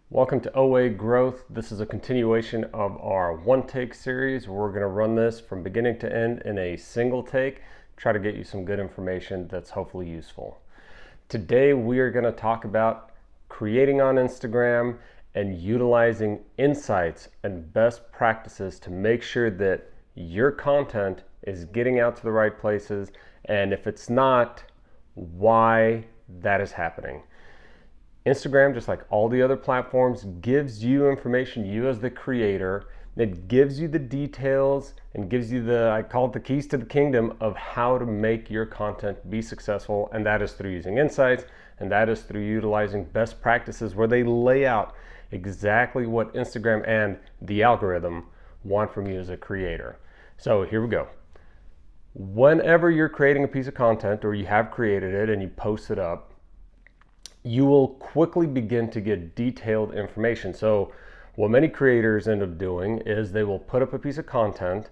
Welcome to OA Growth. This is a continuation of our one take series. We're going to run this from beginning to end in a single take, try to get you some good information that's hopefully useful. Today we are going to talk about creating on Instagram and utilizing insights and best practices to make sure that your content is getting out to the right places, and if it's not, why that is happening. Instagram, just like all the other platforms, gives you information, you as the creator. It gives you the details and gives you I call it the keys to the kingdom of how to make your content be successful. And that is through using insights, and that is through utilizing best practices where they lay out exactly what Instagram and the algorithm want from you as a creator. So here we go. Whenever you're creating a piece of content or you have created it and you post it up, you will quickly begin to get detailed information. So what many creators end up doing is they will put up a piece of content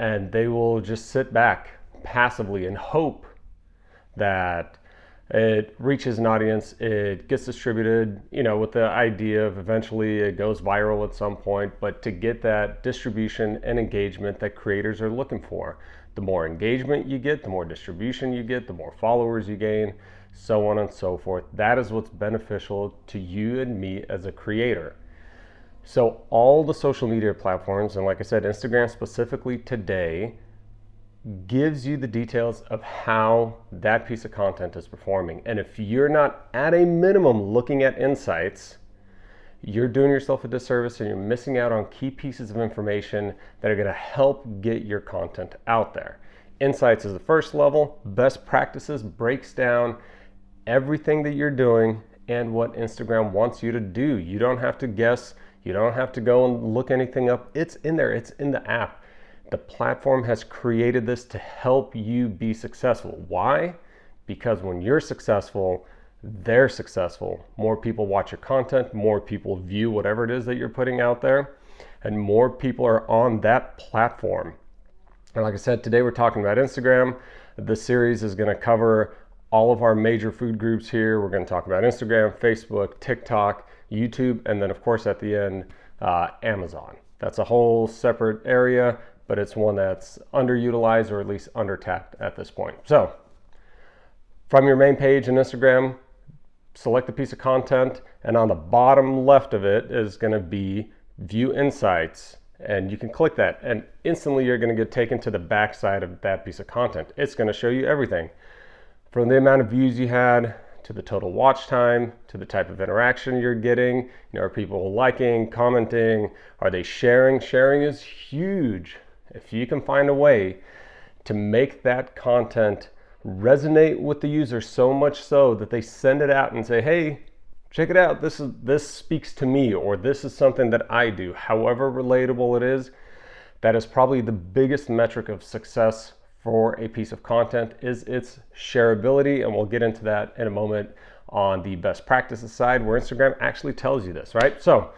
and they will just sit back passively and hope that it reaches an audience, it gets distributed, with the idea of eventually it goes viral at some point. But to get that distribution and engagement that creators are looking for, the more engagement you get, the more distribution you get, the more followers you gain, so on and so forth. That is what's beneficial to you and me as a creator. So all the social media platforms, and like I said, Instagram specifically today, gives you the details of how that piece of content is performing. And if you're not at a minimum looking at insights, you're doing yourself a disservice and you're missing out on key pieces of information that are going to help get your content out there. Insights is the first level. Best practices breaks down everything that you're doing and what Instagram wants you to do. You don't have to guess. You don't have to go and look anything up. It's in there. It's in the app. The platform has created this to help you be successful. Why? Because when you're successful, they're successful. More people watch your content, more people view whatever it is that you're putting out there, and more people are on that platform. And like I said, today we're talking about Instagram. The series is going to cover all of our major food groups here. We're going to talk about Instagram, Facebook, TikTok, YouTube, and then of course at the end, Amazon. That's a whole separate area, but it's one that's underutilized or at least undertapped at this point. So from your main page in Instagram, select a piece of content, and on the bottom left of it is going to be View Insights, and you can click that, and instantly you're going to get taken to the back side of that piece of content. It's going to show you everything from the amount of views you had to the total watch time to the type of interaction you're getting. Are people liking, commenting? Are they sharing? Sharing is huge. If you can find a way to make that content resonate with the user so much so that they send it out and say, hey, check it out, this speaks to me, or this is something that I do, however relatable it is, that is probably the biggest metric of success for a piece of content, is its shareability. And we'll get into that in a moment on the best practices side, where Instagram actually tells you this, right? So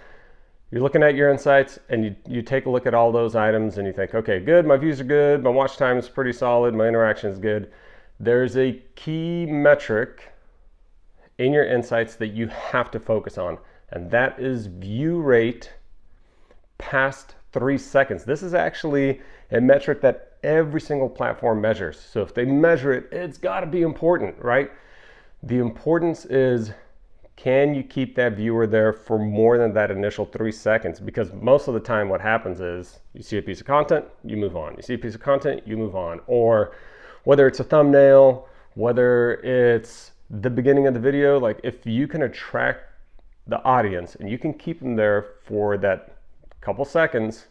you're looking at your insights and you take a look at all those items and you think, okay, good, my views are good, my watch time is pretty solid, my interaction is good. There's a key metric in your insights that you have to focus on, and that is view rate past 3 seconds. This is actually a metric that every single platform measures. So if they measure it, it's got to be important, right? The importance is, can you keep that viewer there for more than that initial 3 seconds? Because most of the time what happens is you see a piece of content, you move on. You see a piece of content, you move on. Or whether it's a thumbnail, whether it's the beginning of the video, like if you can attract the audience and you can keep them there for that couple seconds,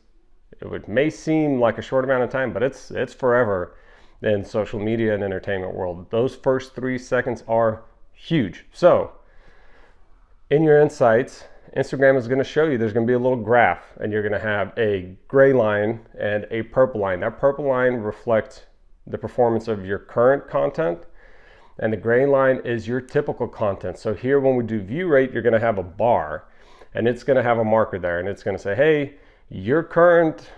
it may seem like a short amount of time, but it's forever in social media and entertainment world. Those first 3 seconds are huge. So in your insights, Instagram is going to show you, there's going to be a little graph, and you're going to have a gray line and a purple line. That purple line reflects the performance of your current content, and the gray line is your typical content. So here, when we do view rate, you're going to have a bar, and it's going to have a marker there, and it's going to say, hey, your current,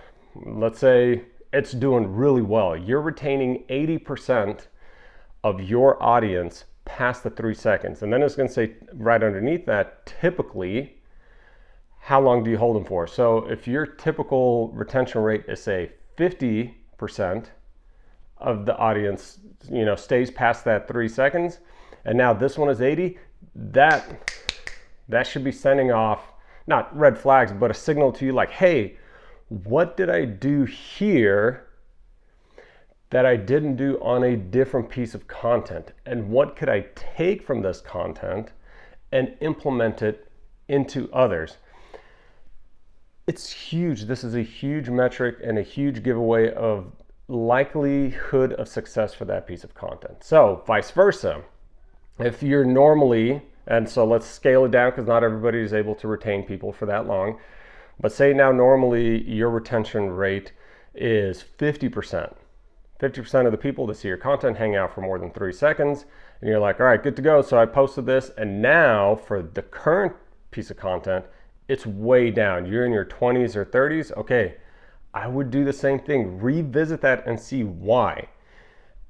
let's say it's doing really well. You're retaining 80% of your audience past the 3 seconds. And then it's going to say right underneath that, typically how long do you hold them for? So if your typical retention rate is, say, 50% of the audience, stays past that 3 seconds, and now this one is 80, that should be sending off, not red flags, but a signal to you like, hey, what did I do here that I didn't do on a different piece of content? And what could I take from this content and implement it into others? It's huge. This is a huge metric and a huge giveaway of likelihood of success for that piece of content. So vice versa, if you're normally, and so let's scale it down because not everybody is able to retain people for that long, but say now normally your retention rate is 50%. 50% of the people that see your content hang out for more than 3 seconds, and you're like, all right, good to go. So I posted this, and now for the current piece of content, it's way down. You're in your 20s or 30s. Okay, I would do the same thing. Revisit that and see why.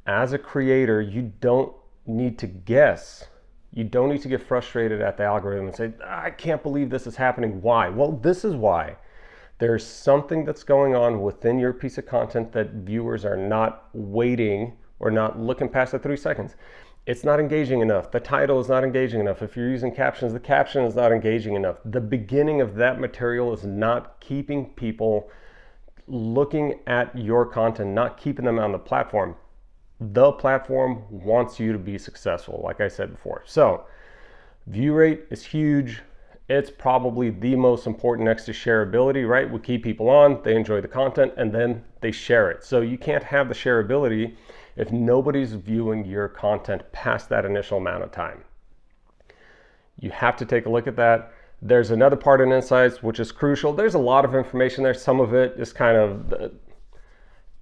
As a creator, you don't need to guess. You don't need to get frustrated at the algorithm and say, I can't believe this is happening. Why? Well, this is why. There's something that's going on within your piece of content that viewers are not waiting or not looking past the 3 seconds. It's not engaging enough. The title is not engaging enough. If you're using captions, the caption is not engaging enough. The beginning of that material is not keeping people looking at your content, not keeping them on the platform. The platform wants you to be successful, like I said before. So view rate is huge. It's probably the most important next to shareability, right? We keep people on, they enjoy the content, and then they share it. So you can't have the shareability if nobody's viewing your content past that initial amount of time. You have to take a look at that. There's another part in Insights, which is crucial. There's a lot of information there. Some of it is kind of,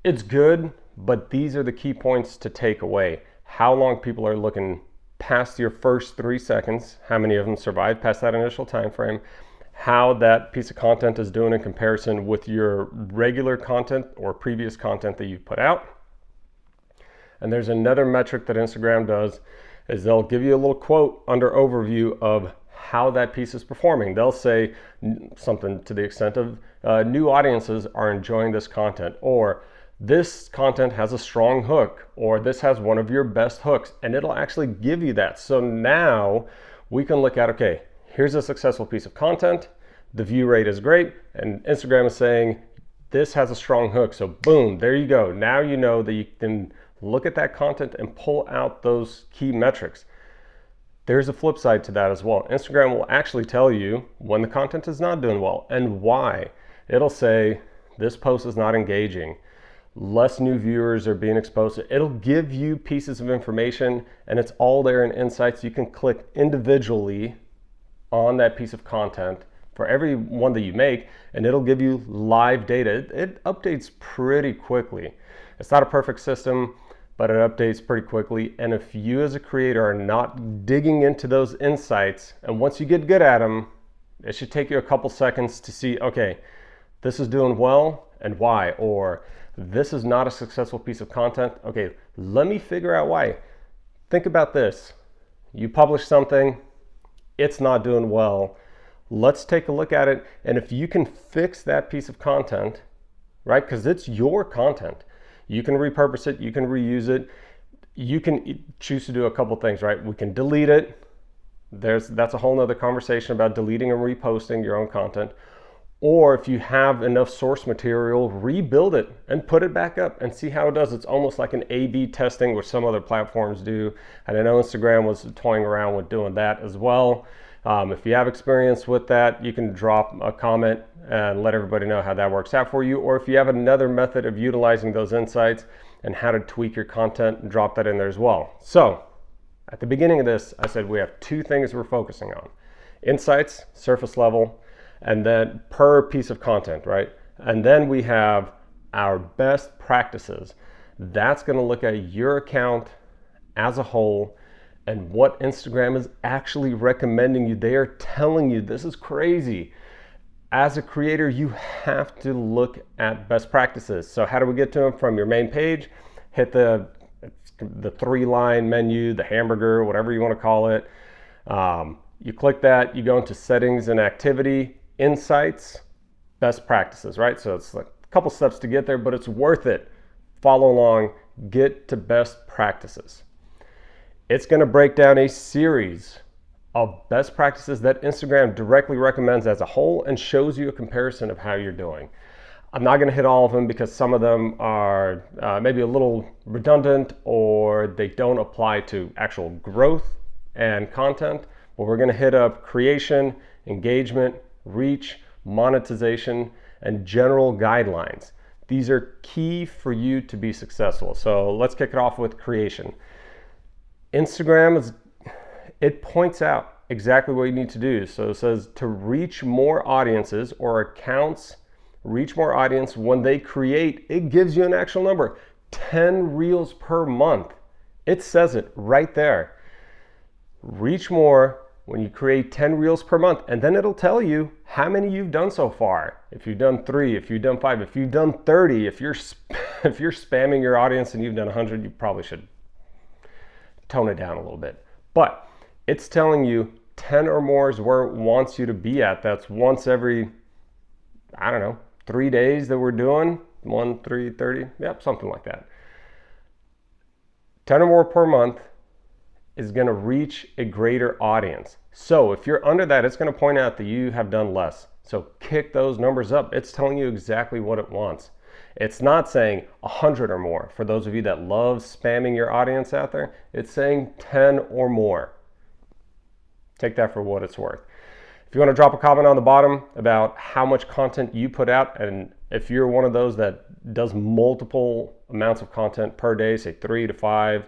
it's good, but these are the key points to take away. How long people are looking past your first 3 seconds, how many of them survive past that initial time frame, how that piece of content is doing in comparison with your regular content or previous content that you've put out. And there's another metric that Instagram does, is they'll give you a little quote under overview of how that piece is performing. They'll say something to the extent of new audiences are enjoying this content, or this content has a strong hook, or this has one of your best hooks, and it'll actually give you that. So now we can look at, okay, here's a successful piece of content, the view rate is great, and Instagram is saying this has a strong hook. So boom, there you go. Now you know that you can look at that content and pull out those key metrics. There's a flip side to that as well. Instagram will actually tell you when the content is not doing well and why. It'll say this post is not engaging, less new viewers are being exposed. It'll give you pieces of information, and it's all there in Insights. You can click individually on that piece of content for every one that you make, and it'll give you live data. It updates pretty quickly. It's not a perfect system, but it updates pretty quickly. And if you as a creator are not digging into those insights, and once you get good at them, it should take you a couple seconds to see, okay, this is doing well and why, or this is not a successful piece of content. Okay, let me figure out why. Think about this. You publish something, it's not doing well. Let's take a look at it. And if you can fix that piece of content, right? Because it's your content. You can repurpose it, you can reuse it. You can choose to do a couple things, right? We can delete it. That's a whole nother conversation about deleting and reposting your own content. Or if you have enough source material, rebuild it and put it back up and see how it does. It's almost like an A/B testing, which some other platforms do. And I know Instagram was toying around with doing that as well. If you have experience with that, you can drop a comment and let everybody know how that works out for you. Or if you have another method of utilizing those insights and how to tweak your content, drop that in there as well. So at the beginning of this, I said we have 2 things we're focusing on: insights, surface level, and then per piece of content, right? And then we have our best practices. That's going to look at your account as a whole and what Instagram is actually recommending you. They are telling you this is crazy. As a creator, you have to look at best practices. So how do we get to them? From your main page, hit the 3-line menu, the hamburger, whatever you want to call it. You click that, you go into settings and activity. insights, best practices, right? So it's like a couple steps to get there, but it's worth it. Follow along, get to best practices. It's going to break down a series of best practices that Instagram directly recommends as a whole and shows you a comparison of how you're doing. I'm not going to hit all of them because some of them are maybe a little redundant or they don't apply to actual growth and content, but we're going to hit up creation, engagement, reach, monetization, and general guidelines. These are key for you to be successful. So let's kick it off with creation. Instagram it points out exactly what you need to do. So it says to reach more audiences or accounts reach more audience when they create, it gives you an actual number, 10 reels per month. It says it right there. Reach more when you create 10 reels per month, and then it'll tell you how many you've done so far. If you've done 3, if you've done 5, if you've done 30, if you're spamming your audience and you've done 100, you probably should tone it down a little bit. But it's telling you 10 or more is where it wants you to be at. That's once every, 3 days that we're doing, 1, 3, 30, yep, something like that. 10 or more per month is going to reach a greater audience. So if you're under that, it's going to point out that you have done less. So kick those numbers up. It's telling you exactly what it wants. It's not saying 100 or more. For those of you that love spamming your audience out there, it's saying 10 or more. Take that for what it's worth. If you want to drop a comment on the bottom about how much content you put out, and if you're one of those that does multiple amounts of content per day, say 3 to 5,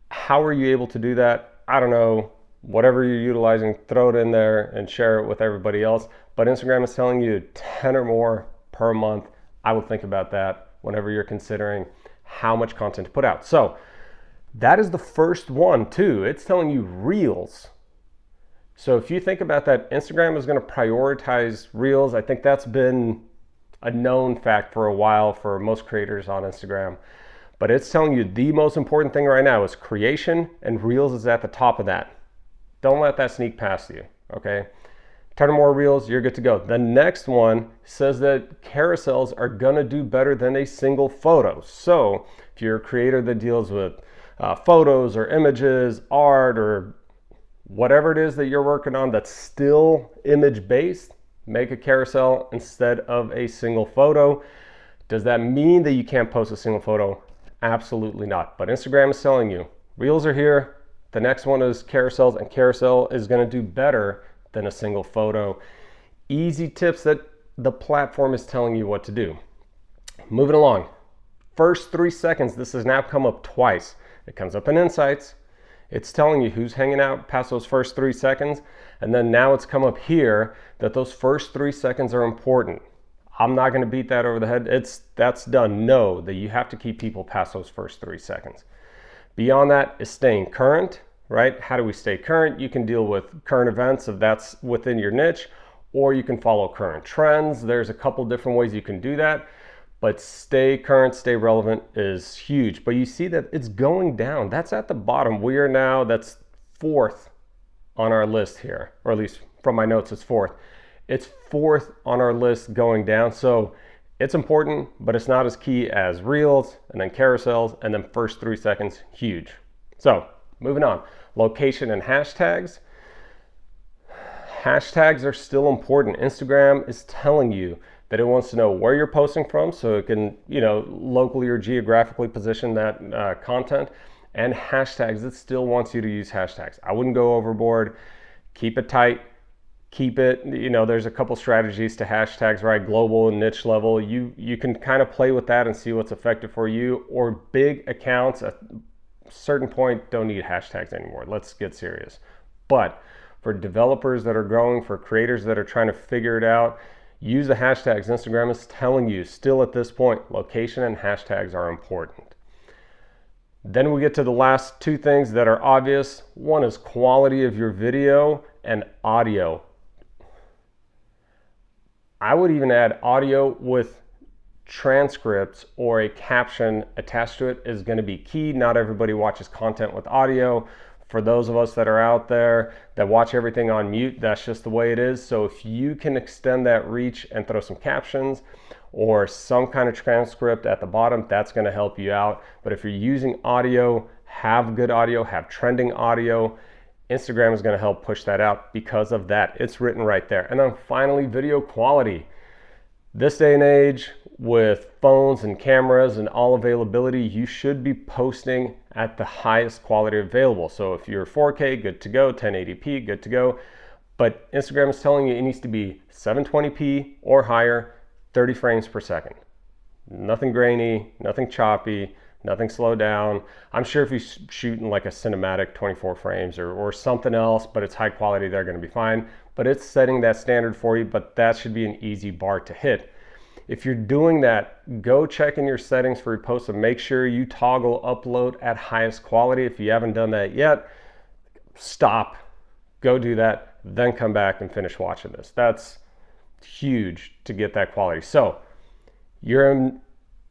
how are you able to do that? I don't know. Whatever you're utilizing, throw it in there and share it with everybody else. But Instagram is telling you 10 or more per month. I would think about that whenever you're considering how much content to put out. So that is the first one too. It's telling you reels. So if you think about that, Instagram is going to prioritize reels. I think that's been a known fact for a while for most creators on Instagram. But it's telling you the most important thing right now is creation, and reels is at the top of that. Don't let that sneak past you, okay? 10 or more reels, you're good to go. The next one says that carousels are going to do better than a single photo. So if you're a creator that deals with photos or images, art, or whatever it is that you're working on that's still image-based, make a carousel instead of a single photo. Does that mean that you can't post a single photo? Absolutely not. But Instagram is telling you, reels are here. The next one is carousels, and carousel is going to do better than a single photo. Easy tips that the platform is telling you what to do. Moving along. First 3 seconds, this has now come up twice. It comes up in Insights. It's telling you who's hanging out past those first 3 seconds. And then now it's come up here that those first 3 seconds are important. I'm not going to beat that over the head. That's done. Know that you have to keep people past those first 3 seconds. Beyond that is staying current, right? How do we stay current? You can deal with current events if that's within your niche, or you can follow current trends. There's a couple different ways you can do that. But stay current, stay relevant is huge. But you see that it's going down. That's at the bottom. That's 4th on our list here, or at least from my notes, it's 4th. It's 4th on our list going down. So it's important, but it's not as key as reels and then carousels and then first 3 seconds, huge. So moving on, location and hashtags. Hashtags are still important. Instagram is telling you that it wants to know where you're posting from, so it can, locally or geographically position that content. And hashtags, it still wants you to use hashtags. I wouldn't go overboard. Keep it tight. Keep it, there's a couple strategies to hashtags, right? Global and niche level. You can kind of play with that and see what's effective for you. Or big accounts at a certain point don't need hashtags anymore. Let's get serious. But for developers that are growing, for creators that are trying to figure it out, use the hashtags. Instagram is telling you still at this point, location and hashtags are important. Then we get to the last 2 things that are obvious. One is quality of your video and audio. I would even add audio with transcripts or a caption attached to it is going to be key. Not everybody watches content with audio. For those of us that are out there that watch everything on mute, that's just the way it is. So if you can extend that reach and throw some captions or some kind of transcript at the bottom, that's going to help you out. But if you're using audio, have good audio, have trending audio. Instagram is going to help push that out because of that. It's written right there. And then finally, video quality. This day and age, with phones and cameras and all availability, you should be posting at the highest quality available. So if you're 4K, good to go, 1080p, good to go. But Instagram is telling you it needs to be 720p or higher, 30 frames per second. Nothing grainy, nothing choppy, nothing slowed down. I'm sure if you shoot in like a cinematic 24 frames or something else, but it's high quality, they're going to be fine. But it's setting that standard for you, but that should be an easy bar to hit. If you're doing that, go check in your settings for your posts and make sure you toggle upload at highest quality. If you haven't done that yet, stop, go do that, then come back and finish watching this. That's huge to get that quality. So you're in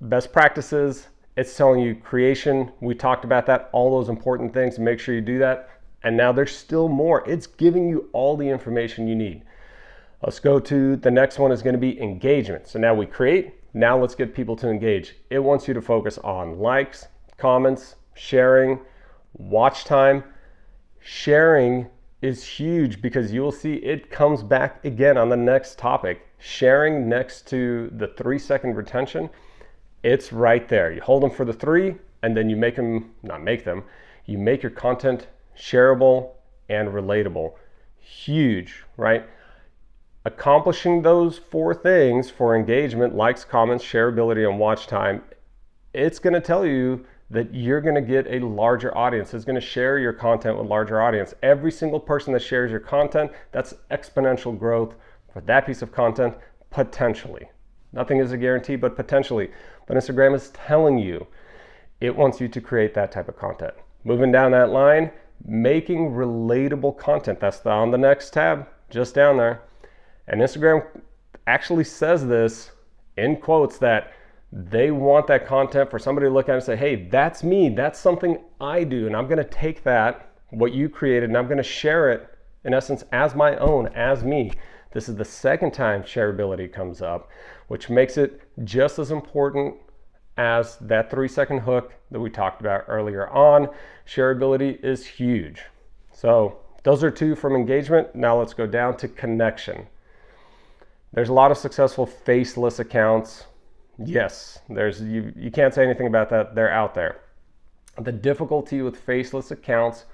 best practices. It's telling you creation. We talked about that, all those important things. Make sure you do that. And now there's still more. It's giving you all the information you need. Let's go to the next one is going to be engagement. So now we create. Now let's get people to engage. It wants you to focus on likes, comments, sharing, watch time. Sharing is huge because you will see it comes back again on the next topic. Sharing next to the 3-second retention, it's right there. You hold them for the 3 and then you make them, you make your content shareable and relatable. Huge, right? Accomplishing those 4 things for engagement, likes, comments, shareability, and watch time, it's going to tell you that you're going to get a larger audience. It's going to share your content with a larger audience. Every single person that shares your content, that's exponential growth for that piece of content, potentially. Nothing is a guarantee, but potentially. But Instagram is telling you it wants you to create that type of content. Moving down that line, making relatable content. That's on the next tab, just down there. And Instagram actually says this in quotes that they want that content for somebody to look at and say, hey, that's me. That's something I do. And I'm going to take that, what you created, and I'm going to share it in essence as my own, as me. This is the second time shareability comes up, which makes it just as important as that 3-second hook that we talked about earlier on. Shareability is huge. So those are 2 from engagement. Now let's go down to connection. There's a lot of successful faceless accounts. Yes, you can't say anything about that. They're out there. The difficulty with faceless accounts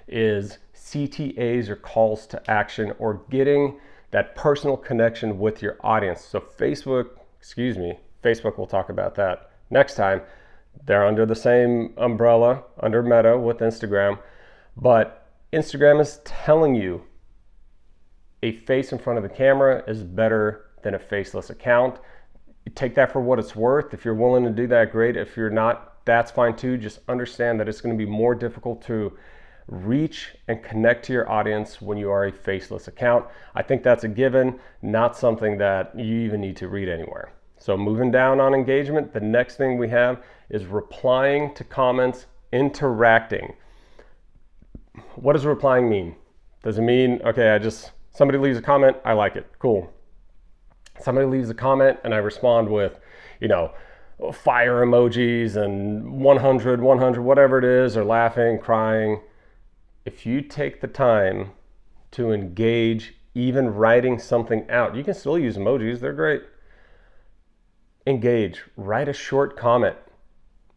is CTAs or calls to action or getting that personal connection with your audience. So Facebook we'll talk about that next time. They're under the same umbrella, under Meta with Instagram. But Instagram is telling you a face in front of the camera is better than a faceless account. You take that for what it's worth. If you're willing to do that, great. If you're not, that's fine too. Just understand that it's going to be more difficult to reach and connect to your audience when you are a faceless account. I think that's a given, not something that you even need to read anywhere. So moving down on engagement, the next thing we have is replying to comments, interacting. What does replying mean? Does it mean, okay, somebody leaves a comment, I like it, cool. Somebody leaves a comment and I respond with, fire emojis and 100, whatever it is, or laughing, crying. If you take the time to engage, even writing something out, you can still use emojis, they're great. Engage, write a short comment.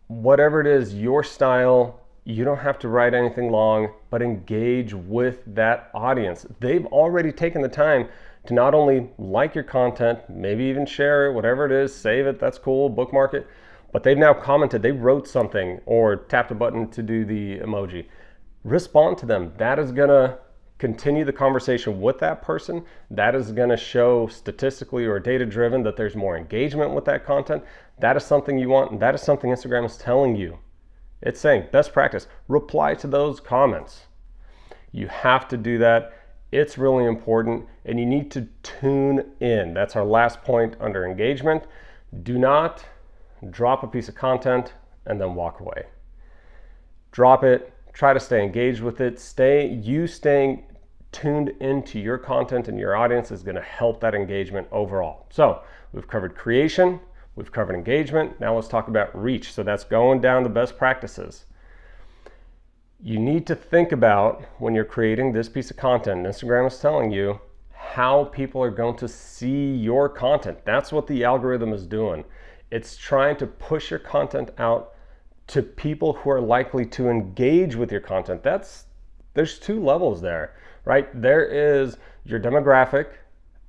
Whatever it is, your style, you don't have to write anything long, but engage with that audience. They've already taken the time to not only like your content, maybe even share it, whatever it is, save it, that's cool, bookmark it, but they've now commented, they wrote something or tapped a button to do the emoji. Respond to them. That is gonna continue the conversation with that person. That is gonna show statistically or data driven that there's more engagement with that content. That is something you want, and that is something Instagram is telling you. It's saying best practice, reply to those comments. You have to do that. It's really important, and you need to tune in. That's our last point under engagement. Do not drop a piece of content and then walk away. Drop it, Try to stay engaged with it. Staying tuned into your content and your audience is going to help that engagement overall. So we've covered creation, we've covered engagement. Now let's talk about reach. So that's going down the best practices. You need to think about, when you're creating this piece of content, Instagram is telling you how people are going to see your content. That's what the algorithm is doing. It's trying to push your content out to people who are likely to engage with your content. There's two levels there, right? There is your demographic,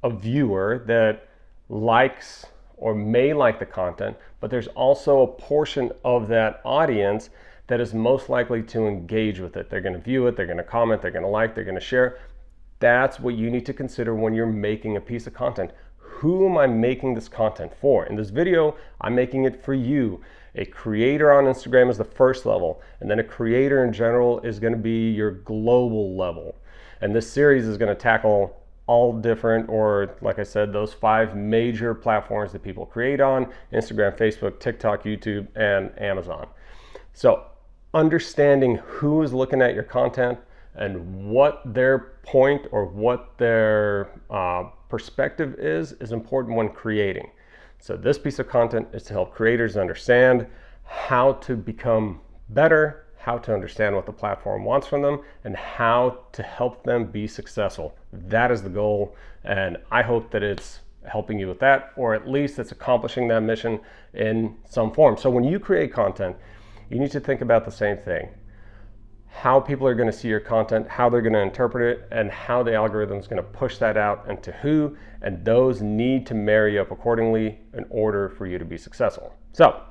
a viewer that likes or may like the content, but there's also a portion of that audience that is most likely to engage with it. They're going to view it, they're going to comment, they're going to like, they're going to share. That's what you need to consider when you're making a piece of content. Who am I making this content for? In this video, I'm making it for you. A creator on Instagram is the first level, and then a creator in general is going to be your global level. And this series is going to tackle all different, or like I said, those 5 major platforms that people create on: Instagram, Facebook, TikTok, YouTube, and Amazon. So understanding who is looking at your content and what their point or what their perspective is important when creating. So this piece of content is to help creators understand how to become better, how to understand what the platform wants from them, and how to help them be successful. That is the goal, and I hope that it's helping you with that, or at least it's accomplishing that mission in some form. So when you create content, you need to think about the same thing: how people are going to see your content, how they're going to interpret it, and how the algorithm is going to push that out and to who, and those need to marry up accordingly in order for you to be successful. So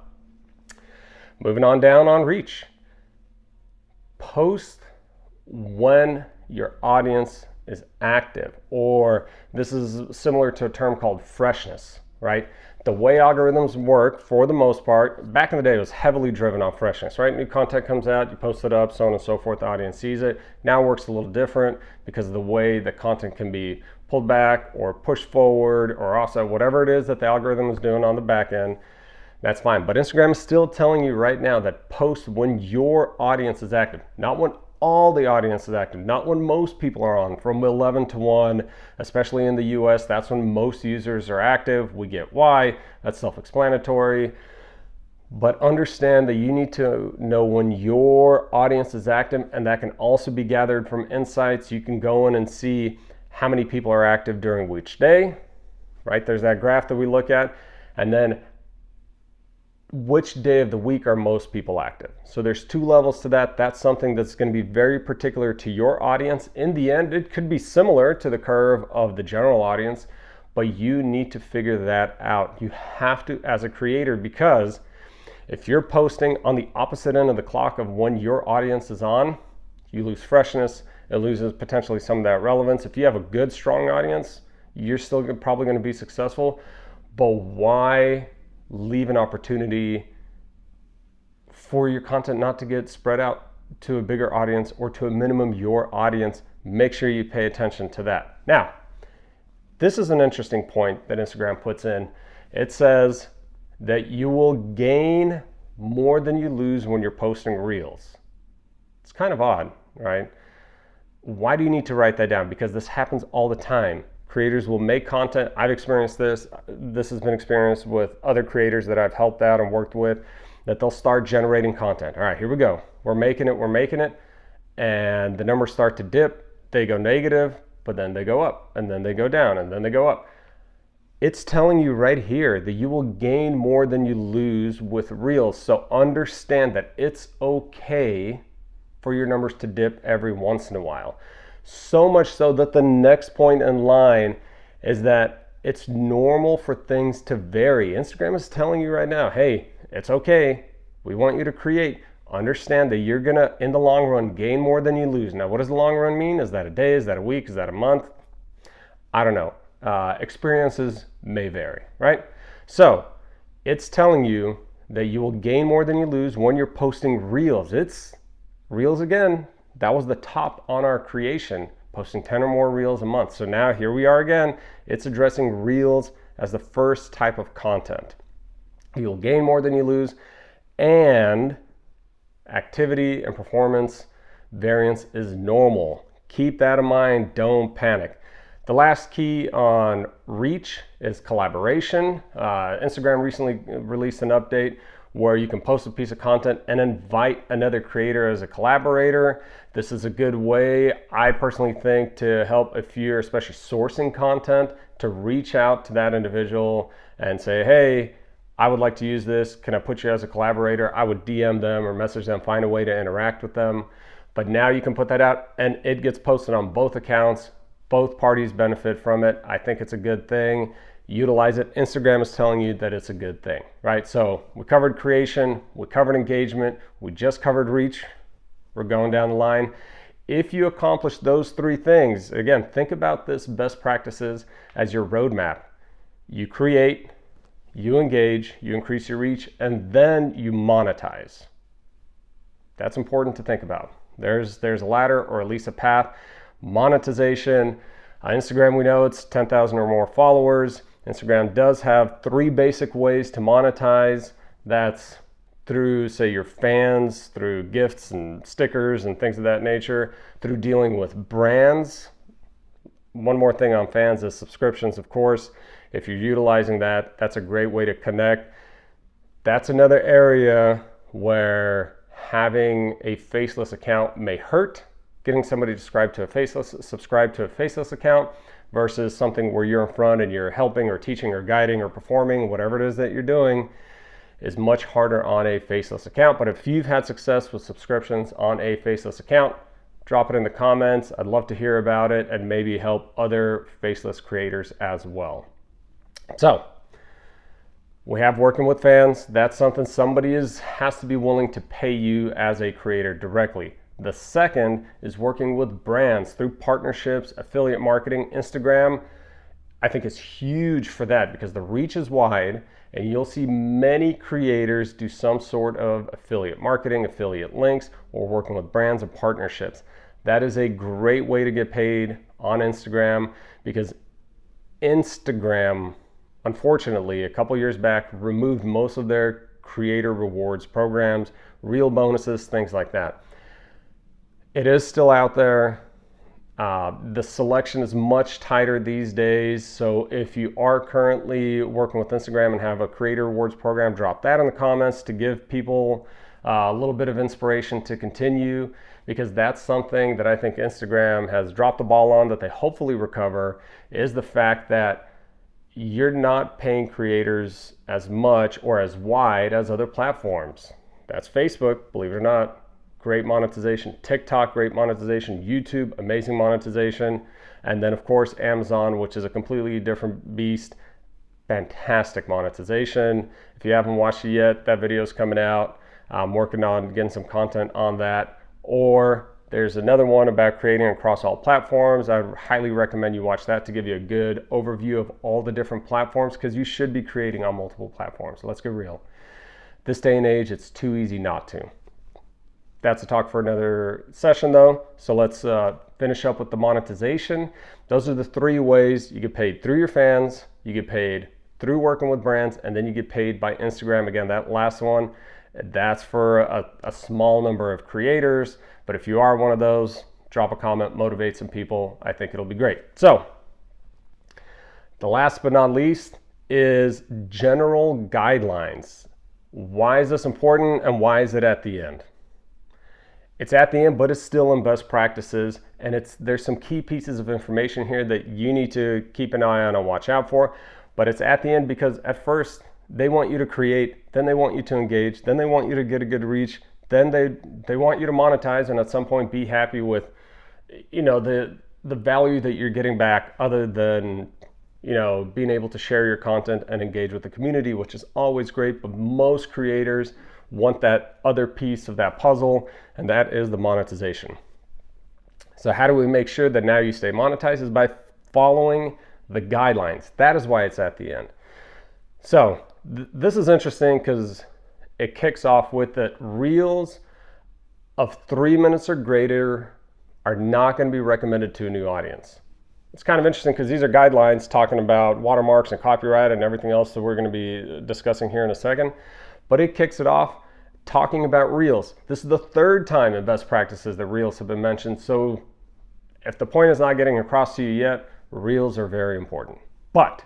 moving on down on reach. Post when your audience is active, or this is similar to a term called freshness, right? The way algorithms work, for the most part, back in the day, it was heavily driven on freshness, right? New content comes out, you post it up, so on and so forth, the audience sees it. Now it works a little different because of the way the content can be pulled back or pushed forward, or also whatever it is that the algorithm is doing on the back end. That's fine. But Instagram is still telling you right now that post when your audience is active, not when all the audience is active, not when most people are on. From 11 to 1, especially in the US, that's when most users are active. We get why, that's self-explanatory. But understand that you need to know when your audience is active, and that can also be gathered from insights. You can go in and see how many people are active during which day, right? There's that graph that we look at, and then which day of the week are most people active. So there's 2 levels to that. That's something that's going to be very particular to your audience. In the end, it could be similar to the curve of the general audience, but you need to figure that out. You have to, as a creator, because if you're posting on the opposite end of the clock of when your audience is on, you lose freshness. It loses potentially some of that relevance. If you have a good, strong audience, you're still probably going to be successful. But why leave an opportunity for your content not to get spread out to a bigger audience, or to a minimum your audience? Make sure you pay attention to that. Now, this is an interesting point that Instagram puts in. It says that you will gain more than you lose when you're posting reels. It's kind of odd, right? Why do you need to write that down? Because this happens all the time. Creators will make content. I've experienced this. This has been experienced with other creators that I've helped out and worked with, that they'll start generating content. All right, here we go. We're making it. And the numbers start to dip. They go negative, but then they go up, and then they go down, and then they go up. It's telling you right here that you will gain more than you lose with reels. So understand that it's okay for your numbers to dip every once in a while. So much so that the next point in line is that it's normal for things to vary. Instagram is telling you right now, hey, it's okay. We want you to create. Understand that you're gonna, in the long run, gain more than you lose. Now, what does the long run mean? Is that a day? Is that a week? Is that a month? I don't know. Experiences may vary, right? So it's telling you that you will gain more than you lose when you're posting reels. It's reels again. That was the top on our creation, posting 10 or more reels a month. So now here we are again. It's addressing reels as the first type of content. You'll gain more than you lose, and activity and performance Variance is normal. Keep that in mind. Don't panic. The last key on reach is collaboration. Instagram recently released an update where you can post a piece of content and invite another creator as a collaborator. This is a good way, I personally think, to help if you're especially sourcing content, to reach out to that individual and say, hey, I would like to use this. Can I put you as a collaborator? I would DM them or message them, find a way to interact with them. But now you can put that out and it gets posted on both accounts. Both parties benefit from it. I think it's a good thing. Utilize it. Instagram is telling you that it's a good thing, right? So we covered creation, we covered engagement, we just covered reach. We're going down the line. If you accomplish those three things, again, think about this best practices as your roadmap. You create, you engage, you increase your reach, and then you monetize. That's important to think about. There's a ladder or at least a path. Monetization. Instagram, we know it's 10,000 or more followers. Instagram does have three basic ways to monetize. That's through, say, your fans, through gifts and stickers and things of that nature, through dealing with brands. One more thing on fans is subscriptions, of course. If you're utilizing that, that's a great way to connect. That's another area where having a faceless account may hurt. Getting somebody to subscribe to a faceless account versus something where you're in front and you're helping or teaching or guiding or performing, whatever it is that you're doing, is much harder on a faceless account. But if you've had success with subscriptions on a faceless account, drop it in the comments. I'd love to hear about it and maybe help other faceless creators as well. So we have working with fans. That's something somebody has to be willing to pay you as a creator directly. The second is working with brands through partnerships, affiliate marketing. Instagram, I think, is huge for that because the reach is wide and you'll see many creators do some sort of affiliate marketing, affiliate links, or working with brands and partnerships. That is a great way to get paid on Instagram because Instagram, unfortunately, a couple years back, removed most of their creator rewards programs, reel bonuses, things like that. It is still out there. The selection is much tighter these days. So if you are currently working with Instagram and have a creator rewards program, drop that in the comments to give people a little bit of inspiration to continue, because that's something that I think Instagram has dropped the ball on that they hopefully recover, is the fact that you're not paying creators as much or as wide as other platforms. That's Facebook, believe it or not. Great monetization. TikTok, great monetization. YouTube, amazing monetization. And then, of course, Amazon, which is a completely different beast. Fantastic monetization. If you haven't watched it yet, that video is coming out. I'm working on getting some content on that. Or there's another one about creating across all platforms. I highly recommend you watch that to give you a good overview of all the different platforms, because you should be creating on multiple platforms. So let's get real. This day and age, it's too easy not to. That's a talk for another session though. So let's finish up with the monetization. Those are the three ways you get paid: through your fans, you get paid through working with brands, and then you get paid by Instagram. Again, that last one, that's for a small number of creators. But if you are one of those, drop a comment, motivate some people. I think it'll be great. So the last but not least is general guidelines. Why is this important and why is it at the end? It's at the end, but it's still in best practices, and there's some key pieces of information here that you need to keep an eye on and watch out for. But it's at the end because at first they want you to create, then they want you to engage, then they want you to get a good reach, then they want you to monetize, and at some point be happy with, the value that you're getting back, other than being able to share your content and engage with the community, which is always great. But most creators want that other piece of that puzzle, and that is the monetization. So how do we make sure that now you stay monetized? Is by following the guidelines. That is why it's at the end. So this is interesting because it kicks off with that reels of 3 minutes or greater are not going to be recommended to a new audience. It's kind of interesting because these are guidelines talking about watermarks and copyright and everything else that we're going to be discussing here in a second. But it kicks it off. talking about Reels. This is the third time in best practices that Reels have been mentioned. So if the point is not getting across to you yet, Reels are very important. But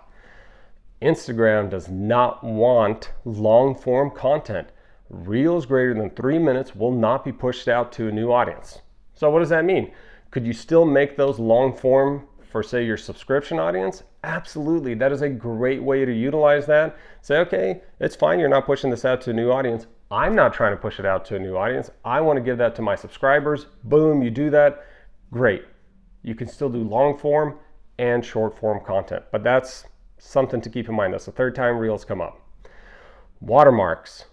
Instagram does not want long form content. Reels greater than 3 minutes will not be pushed out to a new audience. So what does that mean? Could you still make those long form for, say, your subscription audience? Absolutely. That is a great way to utilize that. Say, okay, it's fine, you're not pushing this out to a new audience. I'm not trying to push it out to a new audience. I want to give that to my subscribers. Boom, you do that. Great. You can still do long form and short form content, but that's something to keep in mind. That's the third time Reels come up. Watermarks.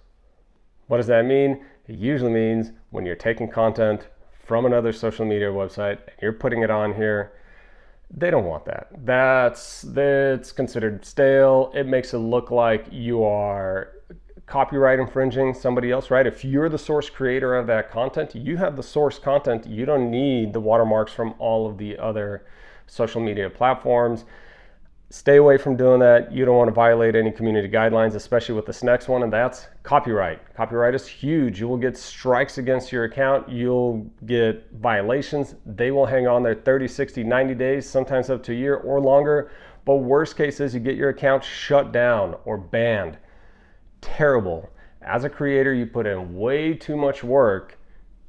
What does that mean? It usually means when you're taking content from another social media website and you're putting it on here, they don't want that. That's considered stale. It makes it look like you are copyright infringing somebody else, right? If you're the source creator of that content, you have the source content. You don't need the watermarks from all of the other social media platforms. Stay away from doing that. You don't want to violate any community guidelines, especially with this next one, and that's copyright. Copyright is huge. You will get strikes against your account. You'll get violations. They will hang on there 30, 60, 90 days, sometimes up to a year or longer. But worst case is you get your account shut down or banned. Terrible. As a creator, you put in way too much work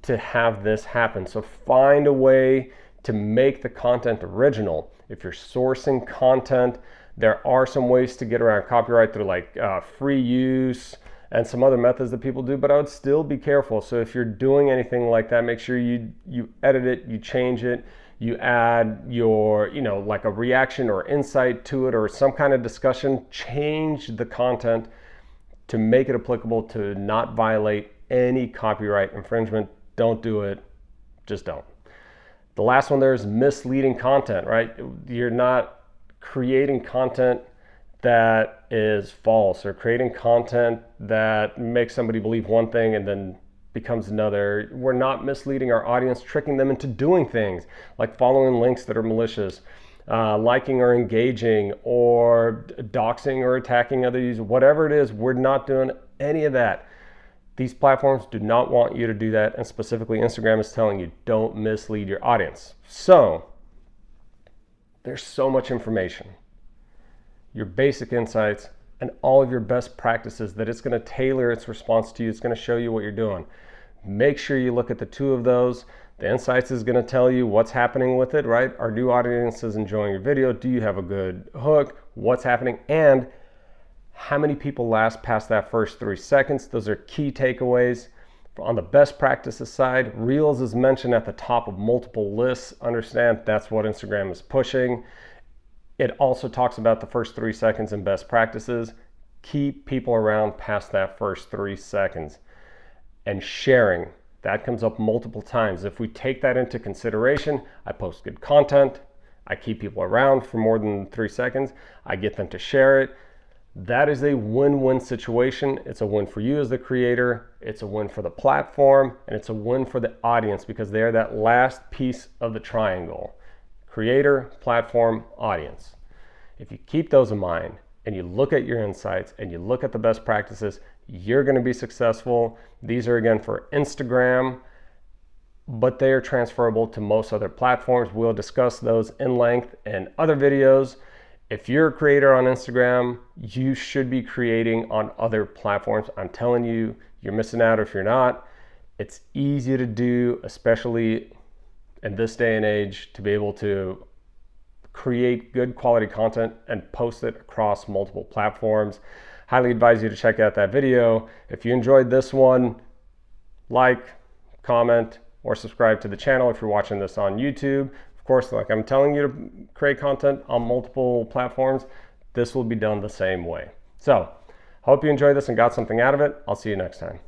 to have this happen. So find a way to make the content original. If you're sourcing content, there are some ways to get around copyright through like free use and some other methods that people do, but I would still be careful. So if you're doing anything like that, make sure you edit it, you change it, you add your, like a reaction or insight to it or some kind of discussion, change the content to make it applicable to not violate any copyright infringement. Don't do it, just don't. The last one there is misleading content, right? You're not creating content that is false or creating content that makes somebody believe one thing and then becomes another. We're not misleading our audience, tricking them into doing things like following links that are malicious, liking or engaging or doxing or attacking other users, whatever it is, we're not doing any of that. These platforms do not want you to do that, and specifically Instagram is telling you don't mislead your audience. So there's so much information, your basic insights and all of your best practices that it's going to tailor its response to you. It's going to show you what you're doing. Make sure you look at the two of those. The insights is going to tell you what's happening with it, right? Are new audiences enjoying your video? Do you have a good hook? What's happening? And how many people last past that first 3 seconds? Those are key takeaways. On the best practices side, Reels is mentioned at the top of multiple lists. Understand that's what Instagram is pushing. It also talks about the first 3 seconds in best practices. Keep people around past that first 3 seconds. And sharing, that comes up multiple times. If we take that into consideration, I post good content, I keep people around for more than 3 seconds, I get them to share it. That is a win-win situation. It's a win for you as the creator, it's a win for the platform, and it's a win for the audience because they are that last piece of the triangle. Creator, platform, audience. If you keep those in mind and you look at your insights and you look at the best practices, you're going to be successful. These are again for Instagram, but they are transferable to most other platforms. We'll discuss those in length in other videos. If you're a creator on Instagram, you should be creating on other platforms. I'm telling you, you're missing out if you're not. It's easy to do, especially in this day and age, to be able to create good quality content and post it across multiple platforms. Highly advise you to check out that video. If you enjoyed this one, like, comment, or subscribe to the channel if you're watching this on YouTube. Of course, like I'm telling you to create content on multiple platforms, this will be done the same way. So, hope you enjoyed this and got something out of it. I'll see you next time.